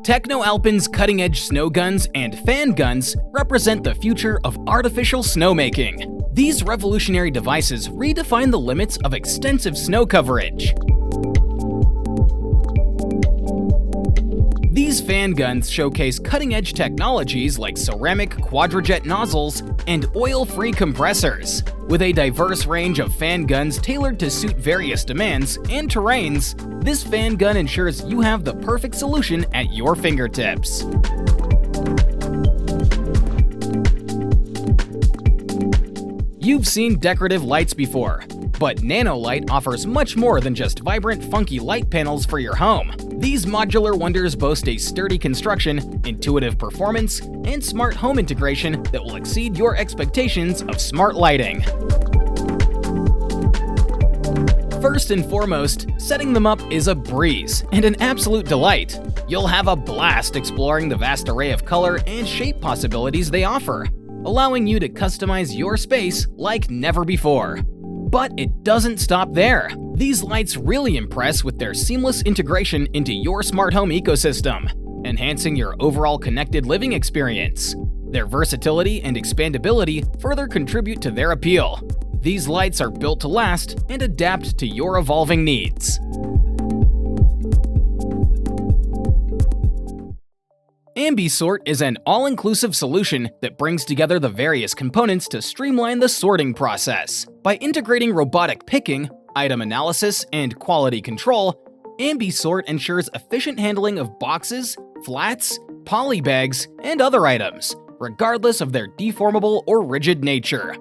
TechnoAlpin's cutting-edge snow guns and fan guns represent the future of artificial snowmaking. These revolutionary devices redefine the limits of extensive snow coverage. These fan guns showcase cutting-edge technologies like ceramic quadrajet nozzles and oil-free compressors. With a diverse range of fan guns tailored to suit various demands and terrains, this fan gun ensures you have the perfect solution at your fingertips. You've seen decorative lights before, but Nanolight offers much more than just vibrant, funky light panels for your home. These modular wonders boast a sturdy construction, intuitive performance, and smart home integration that will exceed your expectations of smart lighting. First and foremost, setting them up is a breeze and an absolute delight. You'll have a blast exploring the vast array of color and shape possibilities they offer, allowing you to customize your space like never before. But it doesn't stop there. These lights really impress with their seamless integration into your smart home ecosystem, enhancing your overall connected living experience. Their versatility and expandability further contribute to their appeal. These lights are built to last and adapt to your evolving needs. AmbiSort is an all-inclusive solution that brings together the various components to streamline the sorting process. By integrating robotic picking, item analysis, and quality control, AmbiSort ensures efficient handling of boxes, flats, poly bags, and other items, regardless of their deformable or rigid nature.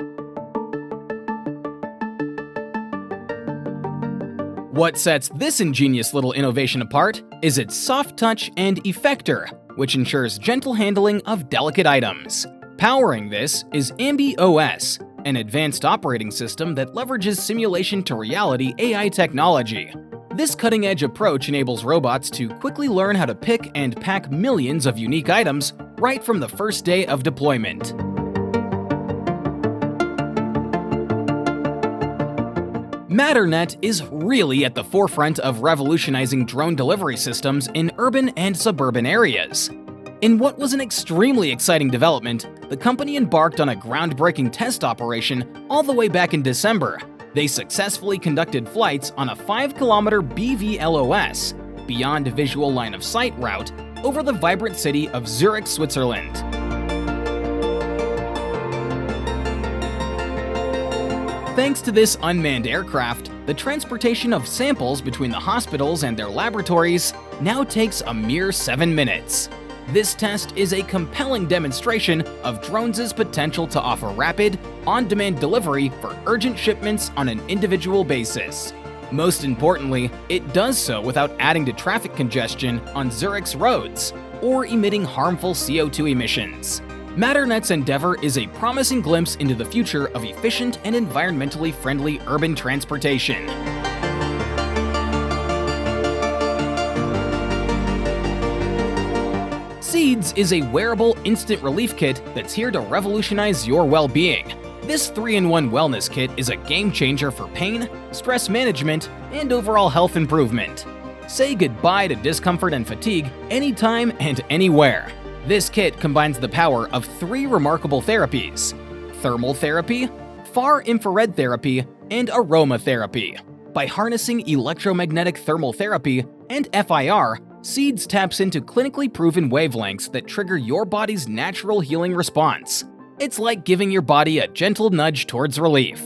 What sets this ingenious little innovation apart is its soft touch and effector, which ensures gentle handling of delicate items. Powering this is AmbiOS, an advanced operating system that leverages simulation to reality AI technology. This cutting-edge approach enables robots to quickly learn how to pick and pack millions of unique items right from the first day of deployment. Matternet is really at the forefront of revolutionizing drone delivery systems in urban and suburban areas. In what was an extremely exciting development, the company embarked on a groundbreaking test operation all the way back in December. They successfully conducted flights on a 5-kilometer BVLOS, beyond visual line of sight route, over the vibrant city of Zurich, Switzerland. Thanks to this unmanned aircraft, the transportation of samples between the hospitals and their laboratories now takes a mere 7 minutes. This test is a compelling demonstration of drones' potential to offer rapid, on-demand delivery for urgent shipments on an individual basis. Most importantly, it does so without adding to traffic congestion on Zurich's roads or emitting harmful CO2 emissions. Matternet's endeavor is a promising glimpse into the future of efficient and environmentally friendly urban transportation. Seedze is a wearable instant relief kit that's here to revolutionize your well-being. This 3-in-1 wellness kit is a game-changer for pain, stress management, and overall health improvement. Say goodbye to discomfort and fatigue anytime and anywhere. This kit combines the power of 3 remarkable therapies: thermal therapy, far infrared therapy, and aromatherapy. By harnessing electromagnetic thermal therapy and FIR, Seedze taps into clinically proven wavelengths that trigger your body's natural healing response. It's like giving your body a gentle nudge towards relief.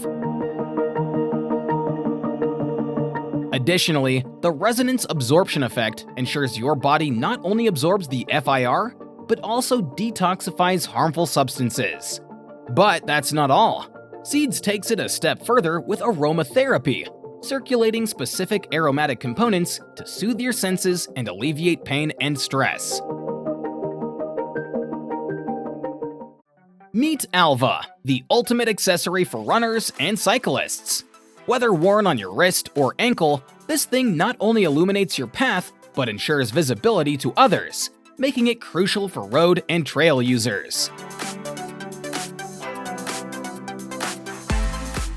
Additionally, the resonance absorption effect ensures your body not only absorbs the FIR, but also detoxifies harmful substances. But that's not all. Seedze takes it a step further with aromatherapy, circulating specific aromatic components to soothe your senses and alleviate pain and stress. Meet ALVA, the ultimate accessory for runners and cyclists. Whether worn on your wrist or ankle, this thing not only illuminates your path, but ensures visibility to others, making it crucial for road and trail users.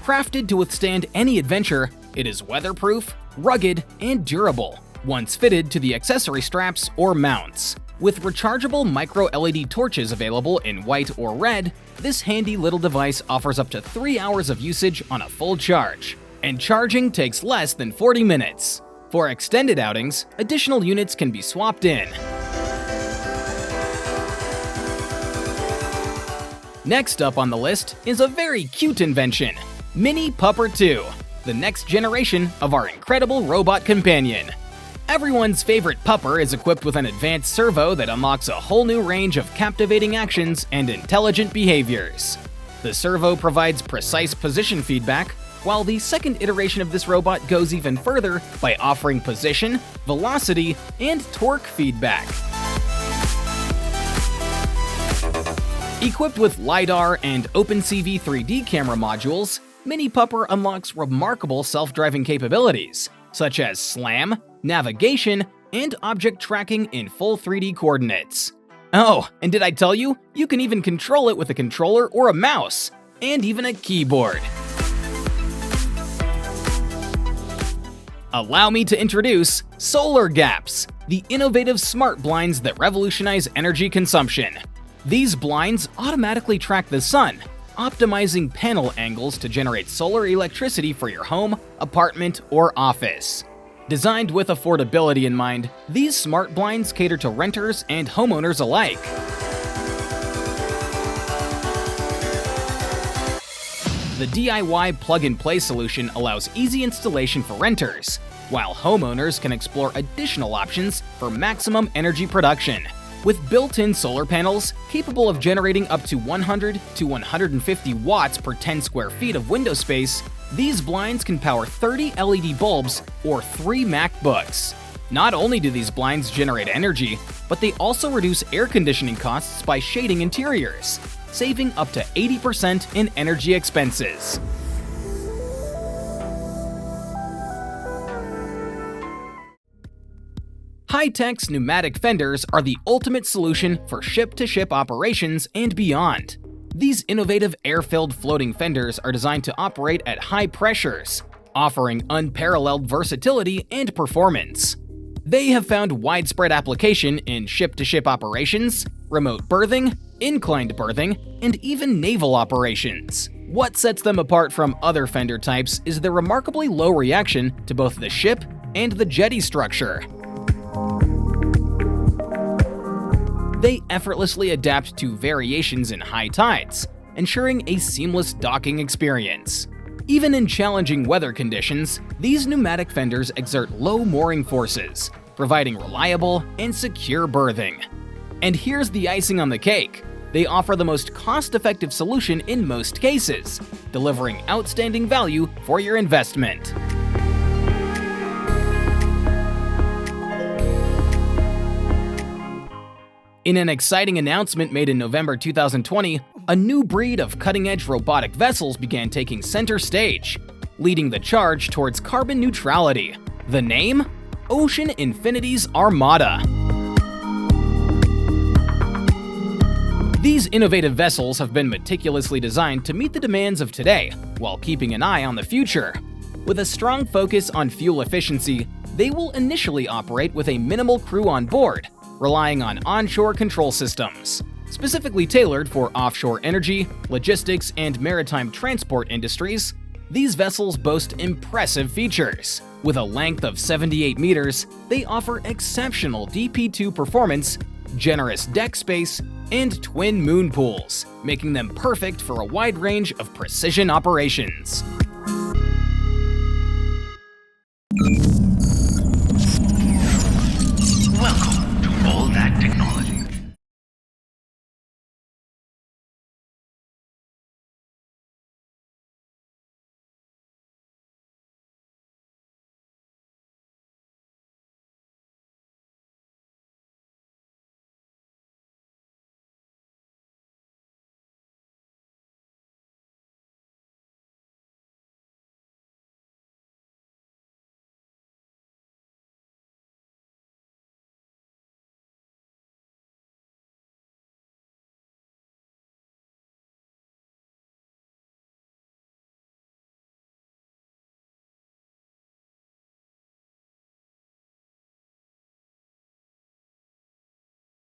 Crafted to withstand any adventure, it is weatherproof, rugged, and durable, once fitted to the accessory straps or mounts. With rechargeable micro-LED torches available in white or red, this handy little device offers up to 3 hours of usage on a full charge, and charging takes less than 40 minutes. For extended outings, additional units can be swapped in. Next up on the list is a very cute invention, Mini Pupper 2, the next generation of our incredible robot companion. Everyone's favorite Pupper is equipped with an advanced servo that unlocks a whole new range of captivating actions and intelligent behaviors. The servo provides precise position feedback, while the second iteration of this robot goes even further by offering position, velocity, and torque feedback. Equipped with LiDAR and OpenCV 3D camera modules, Mini Pupper unlocks remarkable self-driving capabilities, such as slam, navigation, and object tracking in full 3D coordinates. Oh, and did I tell you? You can even control it with a controller or a mouse, and even a keyboard. Allow me to introduce SolarGaps, the innovative smart blinds that revolutionize energy consumption. These blinds automatically track the sun, optimizing panel angles to generate solar electricity for your home, apartment, or office. Designed with affordability in mind, these smart blinds cater to renters and homeowners alike. The DIY plug-and-play solution allows easy installation for renters, while homeowners can explore additional options for maximum energy production. With built-in solar panels capable of generating up to 100 to 150 watts per 10 square feet of window space, these blinds can power 30 LED bulbs or 3 MacBooks. Not only do these blinds generate energy, but they also reduce air conditioning costs by shading interiors, saving up to 80% in energy expenses. High-Tech's Pneumatic Fenders are the ultimate solution for ship-to-ship operations and beyond. These innovative air-filled floating fenders are designed to operate at high pressures, offering unparalleled versatility and performance. They have found widespread application in ship-to-ship operations, remote berthing, inclined berthing, and even naval operations. What sets them apart from other fender types is their remarkably low reaction to both the ship and the jetty structure. They effortlessly adapt to variations in high tides, ensuring a seamless docking experience. Even in challenging weather conditions, these pneumatic fenders exert low mooring forces, providing reliable and secure berthing. And here's the icing on the cake. They offer the most cost-effective solution in most cases, delivering outstanding value for your investment. In an exciting announcement made in November 2020, a new breed of cutting-edge robotic vessels began taking center stage, leading the charge towards carbon neutrality. The name? Ocean Infinity's Armada. These innovative vessels have been meticulously designed to meet the demands of today, while keeping an eye on the future. With a strong focus on fuel efficiency, they will initially operate with a minimal crew on board, relying on onshore control systems. Specifically tailored for offshore energy, logistics, and maritime transport industries, these vessels boast impressive features. With a length of 78 meters, they offer exceptional DP2 performance, generous deck space, and twin moon pools, making them perfect for a wide range of precision operations.